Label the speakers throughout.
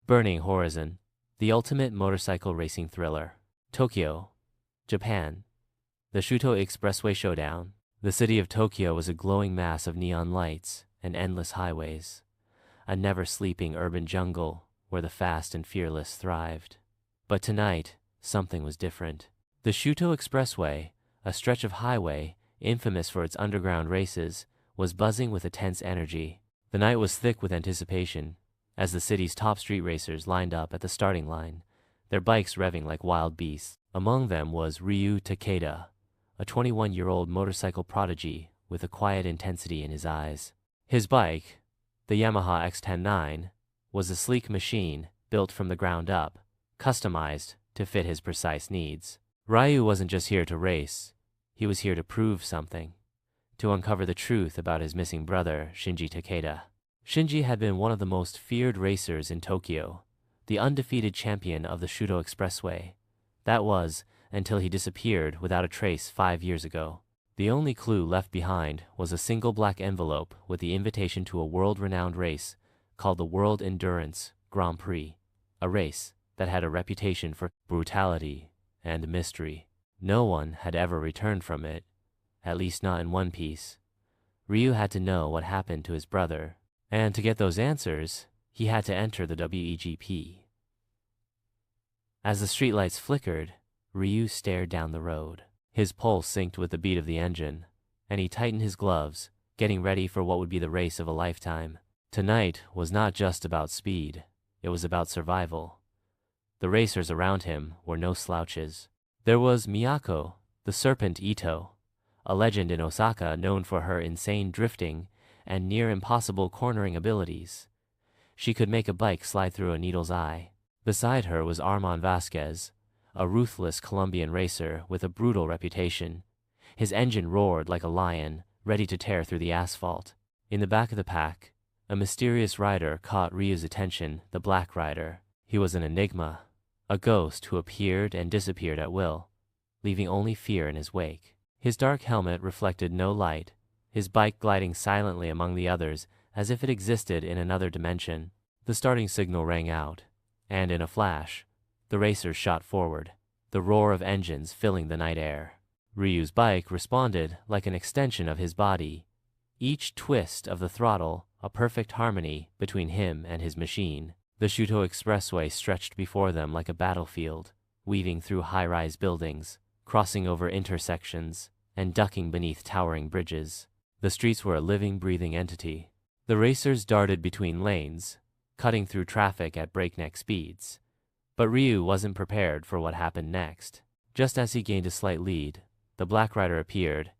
Speaker 1: Burning Horizon, the ultimate motorcycle racing thriller. Tokyo, Japan. The Shuto Expressway Showdown. The city of Tokyo was a glowing mass of neon lights and endless highways, a never-sleeping urban jungle where the fast and fearless thrived. But tonight, something was different. The Shuto Expressway, a stretch of highway infamous for its underground races, was buzzing with a tense energy. The night was thick with anticipation, as the city's top street racers lined up at the starting line, their bikes revving like wild beasts. Among them was Ryu Takeda, a 21-year-old motorcycle prodigy with a quiet intensity in his eyes. His bike, the Yamaha X-109, was a sleek machine built from the ground up, customized to fit his precise needs. Ryu wasn't just here to race, he was here to prove something, to uncover the truth about his missing brother, Shinji Takeda. Shinji had been one of the most feared racers in Tokyo, the undefeated champion of the Shuto Expressway. That was, until he disappeared without a trace 5 years ago. The only clue left behind was a single black envelope with the invitation to a world-renowned race called the World Endurance Grand Prix, a race that had a reputation for brutality and mystery. No one had ever returned from it, at least not in one piece. Ryu had to know what happened to his brother, and to get those answers, he had to enter the WEGP. As the streetlights flickered, Ryu stared down the road. His pulse synced with the beat of the engine, and he tightened his gloves, getting ready for what would be the race of a lifetime. Tonight was not just about speed, it was about survival. The racers around him were no slouches. There was Miyako, the Serpent Ito, a legend in Osaka known for her insane drifting and near-impossible cornering abilities. She could make a bike slide through a needle's eye. Beside her was Armand Vasquez, a ruthless Colombian racer with a brutal reputation. His engine roared like a lion, ready to tear through the asphalt. In the back of the pack, a mysterious rider caught Ryu's attention, the Black Rider. He was an enigma, a ghost who appeared and disappeared at will, leaving only fear in his wake. His dark helmet reflected no light, his bike gliding silently among the others as if it existed in another dimension. The starting signal rang out, and in a flash, the racers shot forward, the roar of engines filling the night air. Ryu's bike responded like an extension of his body, each twist of the throttle a perfect harmony between him and his machine. The Shuto Expressway stretched before them like a battlefield, weaving through high-rise buildings, crossing over intersections, and ducking beneath towering bridges. The streets were a living, breathing entity. The racers darted between lanes, cutting through traffic at breakneck speeds. But Ryu wasn't prepared for what happened next. Just as he gained a slight lead, the Black Rider appeared,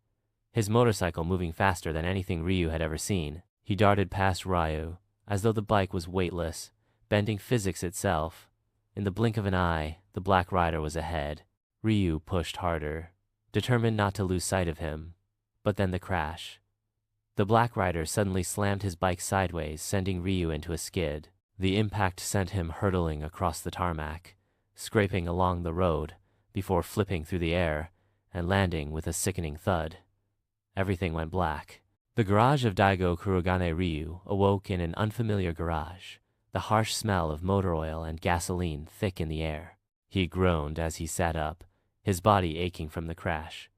Speaker 1: his motorcycle moving faster than anything Ryu had ever seen. He darted past Ryu, as though the bike was weightless, bending physics itself. In the blink of an eye, the Black Rider was ahead. Ryu pushed harder, determined not to lose sight of him. But then the crash. The Black Rider suddenly slammed his bike sideways, sending Ryu into a skid. The impact sent him hurtling across the tarmac, scraping along the road before flipping through the air and landing with a sickening thud. Everything went black. The garage of Daigo Kurogane Ryu awoke in an unfamiliar garage, the harsh smell of motor oil and gasoline thick in the air. He groaned as he sat up, his body aching from the crash.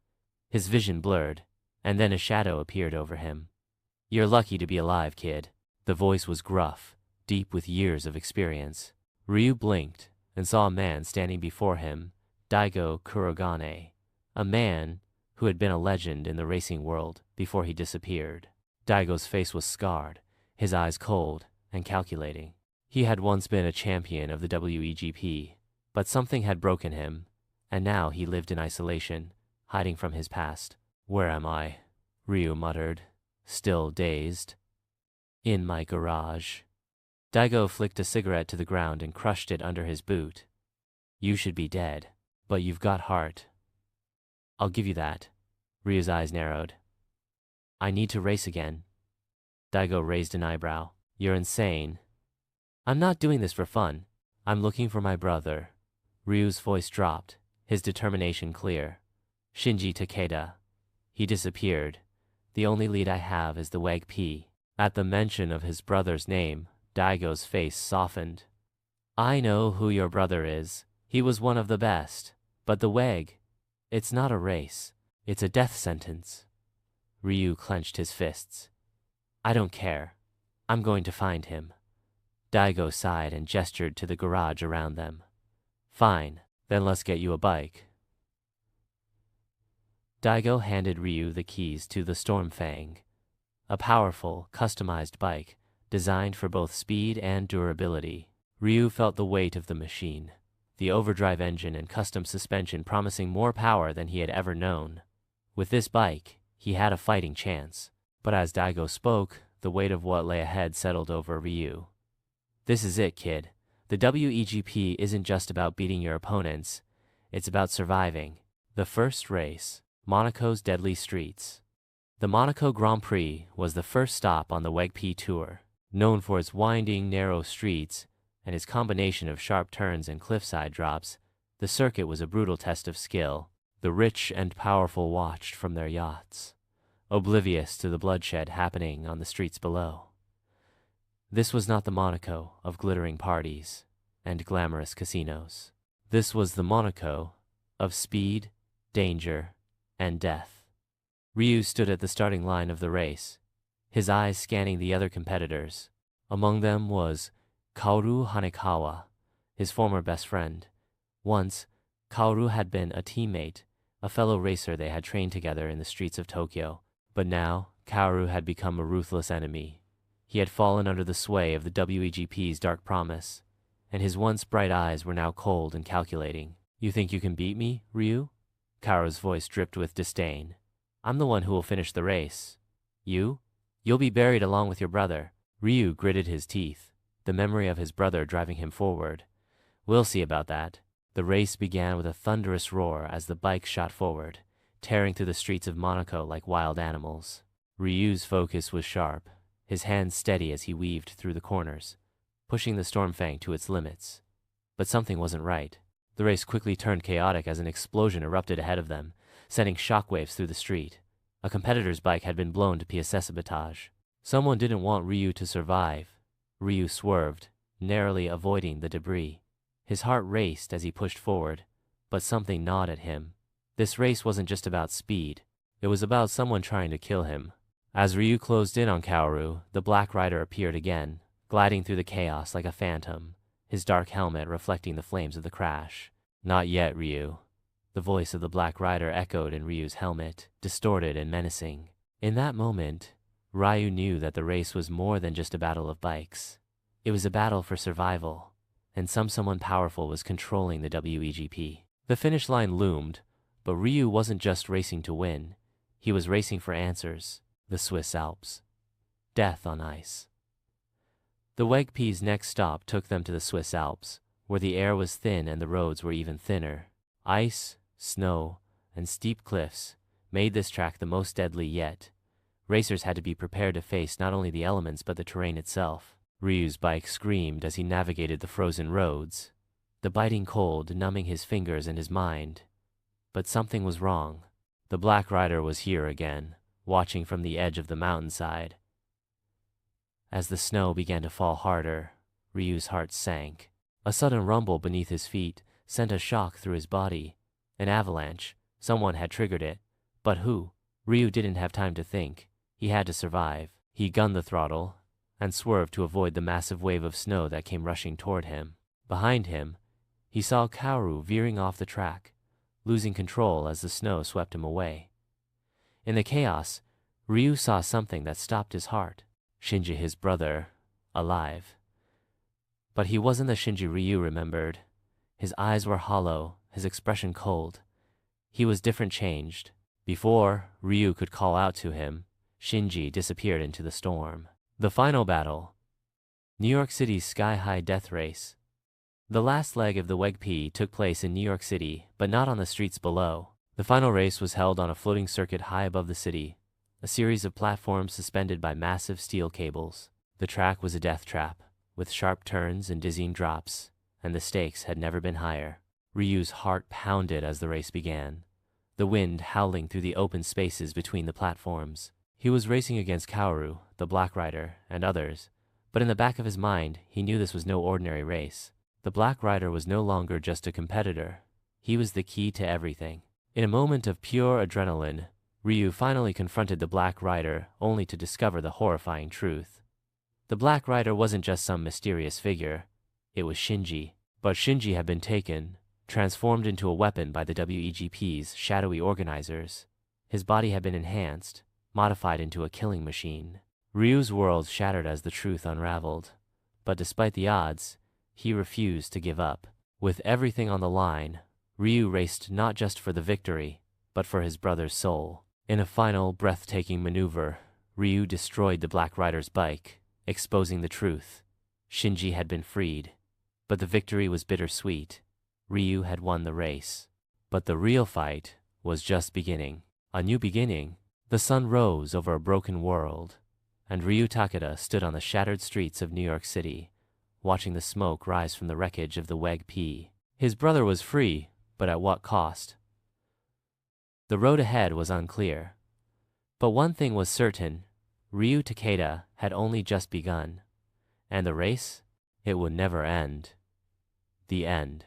Speaker 1: His vision blurred, and then a shadow appeared over him. "You're lucky to be alive, kid." The voice was gruff, deep with years of experience. Ryu blinked and saw a man standing before him, Daigo Kurogane, a man who had been a legend in the racing world before he disappeared. Daigo's face was scarred, his eyes cold and calculating. He had once been a champion of the WEGP, but something had broken him, and now he lived in isolation, hiding from his past. "Where am I?" Ryu muttered, still dazed. "In my garage." Daigo flicked a cigarette to the ground and crushed it under his boot. "You should be dead, but you've got heart. I'll give you that." Ryu's eyes narrowed. "I need to race again." Daigo raised an eyebrow. "You're insane." "I'm not doing this for fun. I'm looking for my brother." Ryu's voice dropped, his determination clear. "Shinji Takeda. He disappeared. The only lead I have is the WEGP." At the mention of his brother's name, Daigo's face softened. I know who your brother is. He was one of the best. But the WEG, it's not a race. It's a death sentence. Ryu clenched his fists. I don't care. I'm going to find him. Daigo sighed and gestured to the garage around them. Fine, then let's get you a bike. Daigo handed Ryu the keys to the Stormfang, a powerful, customized bike designed for both speed and durability. Ryu felt the weight of the machine, the overdrive engine and custom suspension promising more power than he had ever known. With this bike, he had a fighting chance. But as Daigo spoke, the weight of what lay ahead settled over Ryu. This is it, kid. The WEGP isn't just about beating your opponents, it's about surviving. The first race, Monaco's deadly streets. The Monaco Grand Prix was the first stop on the WEGP Tour. Known for its winding, narrow streets and its combination of sharp turns and cliffside drops, the circuit was a brutal test of skill. The rich and powerful watched from their yachts, oblivious to the bloodshed happening on the streets below. This was not the Monaco of glittering parties and glamorous casinos. This was the Monaco of speed, danger, and death. Ryu stood at the starting line of the race, his eyes scanning the other competitors. Among them was Kaoru Hanekawa, his former best friend. Once, Kaoru had been a teammate, a fellow racer they had trained together in the streets of Tokyo. But now, Kaoru had become a ruthless enemy. He had fallen under the sway of the WEGP's dark promise, and his once bright eyes were now cold and calculating. You think you can beat me, Ryu? Kaoru's voice dripped with disdain. I'm the one who will finish the race. You? You'll be buried along with your brother. Ryu gritted his teeth, the memory of his brother driving him forward. We'll see about that. The race began with a thunderous roar as the bikes shot forward, tearing through the streets of Monaco like wild animals. Ryu's focus was sharp, his hands steady as he weaved through the corners, pushing the Stormfang to its limits. But something wasn't right. The race quickly turned chaotic as an explosion erupted ahead of them, sending shockwaves through the street. A competitor's bike had been blown to pièce sabotage. Someone didn't want Ryu to survive. Ryu swerved, narrowly avoiding the debris. His heart raced as he pushed forward, but something gnawed at him. This race wasn't just about speed. It was about someone trying to kill him. As Ryu closed in on Kaoru, the Black Rider appeared again, gliding through the chaos like a phantom, his dark helmet reflecting the flames of the crash. Not yet, Ryu. The voice of the Black Rider echoed in Ryu's helmet, distorted and menacing. In that moment, Ryu knew that the race was more than just a battle of bikes. It was a battle for survival, and someone powerful was controlling the WEGP. The finish line loomed, but Ryu wasn't just racing to win. He was racing for answers. The Swiss Alps. Death on ice. The WEGP's next stop took them to the Swiss Alps, where the air was thin and the roads were even thinner. Ice, snow, and steep cliffs made this track the most deadly yet. Racers had to be prepared to face not only the elements but the terrain itself. Ryu's bike screamed as he navigated the frozen roads, the biting cold numbing his fingers and his mind. But something was wrong. The Black Rider was here again, watching from the edge of the mountainside. As the snow began to fall harder, Ryu's heart sank. A sudden rumble beneath his feet sent a shock through his body. An avalanche. Someone had triggered it. But who? Ryu didn't have time to think. He had to survive. He gunned the throttle and swerved to avoid the massive wave of snow that came rushing toward him. Behind him, he saw Kaoru veering off the track, losing control as the snow swept him away. In the chaos, Ryu saw something that stopped his heart. Shinji, his brother, alive. But he wasn't the Shinji Ryu remembered. His eyes were hollow, his expression cold. He was different, changed. Before Ryu could call out to him, Shinji disappeared into the storm. The final battle. New York City's sky-high death race. The last leg of the WEGP took place in New York City, but not on the streets below. The final race was held on a floating circuit high above the city, a series of platforms suspended by massive steel cables. The track was a death trap, with sharp turns and dizzying drops, and the stakes had never been higher. Ryu's heart pounded as the race began, the wind howling through the open spaces between the platforms. He was racing against Kaoru, the Black Rider, and others, but in the back of his mind, he knew this was no ordinary race. The Black Rider was no longer just a competitor. He was the key to everything. In a moment of pure adrenaline, Ryu finally confronted the Black Rider, only to discover the horrifying truth. The Black Rider wasn't just some mysterious figure. It was Shinji. But Shinji had been taken, transformed into a weapon by the WEGP's shadowy organizers. His body had been enhanced, modified into a killing machine. Ryu's world shattered as the truth unraveled. But despite the odds, he refused to give up. With everything on the line, Ryu raced not just for the victory, but for his brother's soul. In a final, breathtaking maneuver, Ryu destroyed the Black Rider's bike, exposing the truth. Shinji had been freed. But the victory was bittersweet. Ryu had won the race. But the real fight was just beginning. A new beginning. The sun rose over a broken world, and Ryu Takeda stood on the shattered streets of New York City, watching the smoke rise from the wreckage of the WEG-P. His brother was free, but at what cost? The road ahead was unclear. But one thing was certain, Ryu Takeda had only just begun. And the race? It would never end. The end.